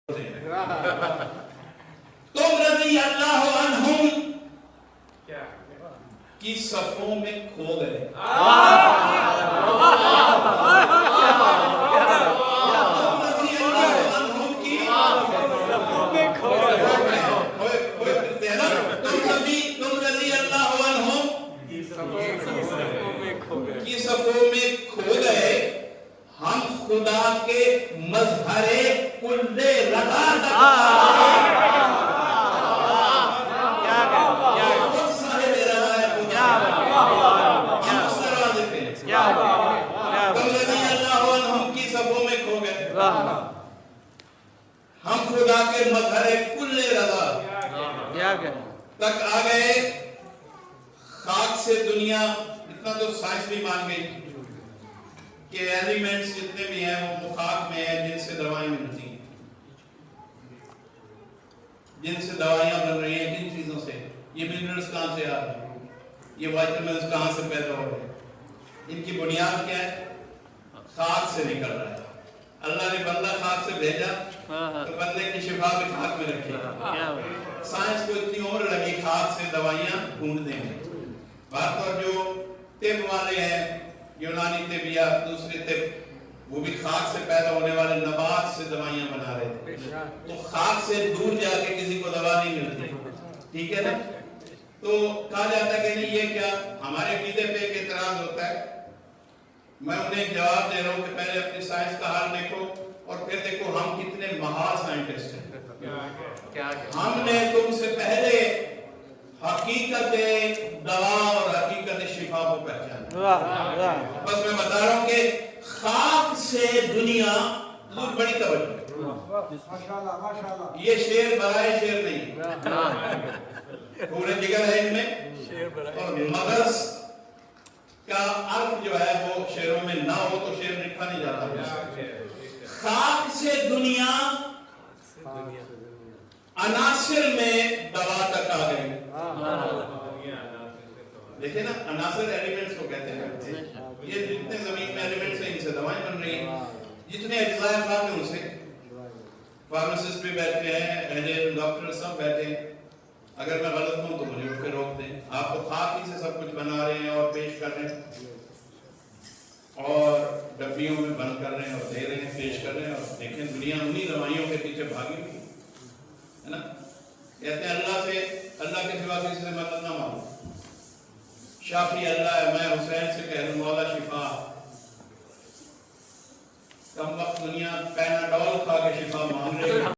तुम रज़ी अल्लाह अन्हुम की सफों में खो गए। की सफों में खो गए, हम खुदा के मज़हरे कुल्ले रज़ा हम खुदा के मज़हरे कुल्ले रज़ा तक आ गए। खाक से दुनिया, इतना तो साइंस भी मान गई कि एलिमेंट्स जितने भी हैं वो खाक में है, जिनसे दवाएं मिलती हैं, जिनसे दवाइयां बन रही हैं। किन चीजों से? ये मिनरल्स कहां से आ रहे हैं, ये विटामिन्स कहां से पैदा हो रहे हैं, इनकी बुनियाद क्या है? खाक से निकल रहा है। अल्लाह ने बंदा खाक से भेजा तो बंदे की शिफा भी खाक में रखी। साइंस को इतनी उम्र लगी खाक से दवाइयां ढूंढने में। बात और जो तिब वाले हैं, यूनानी तिब या दूसरे तिब, वो भी खाक से पैदा होने वाले नबात से दवाइयां बना रहे थे। तो खाक से दूर जाके किसी को दवा नहीं मिलती, ठीक है ना? तो कहा जाता है कि नहीं, ये क्या हमारे अकीदे पे एक एतराज होता है। मैं उन्हें एक जवाब दे रहा हूँ कि पहले अपनी साइंस का हाल देखो और फिर देखो हम कितने महान साइंटिस्ट हैं। हमने तुमसे पहले हकीकत दवा और हकीकत शिफा को पहचाना। बस मैं बता रहा हूँ कि खाक से दुनिया, बड़ी तवज्जो, ये शेर बराए शेर नहीं, पूरे जिगर है इनमें, और मगज का अर्थ जो है वो शेरों में ना हो तो शेर लिखा नहीं जाता। खाक से दुनिया अनासिर में दवा तक आ गई। देखिए ना, अनासिर एलिमेंट्स को कहते हैं। ये जितने जमीन में एलिमेंट्स हैं, इनसे दवाएं बन रही हैं। जितने अज्जाए खाक हैं उनसे फार्मासिस्ट भी बैठे हैं, डॉक्टर सब बैठे हैं। अगर मैं गलत हूं तो मुझे उठ के रोक दें। आप तो खाक ही से सब कुछ बना रहे हैं और पेश कर रहे हैं और डब्बियों में बंद कर रहे हैं और दे रहे हैं, पेश कर रहे हैं। और देखें दुनिया उन्हीं दवाइयों के पीछे भागी हुई है ना। कहते हैं अल्लाह के सिवा किसी से मदद ना मांगो। शाफी अल्लाह है, मैं हुसैन से कह दूं मौला शिफा। कम वक्त दुनिया पैनाडोल खा के शिफा मांग रही है।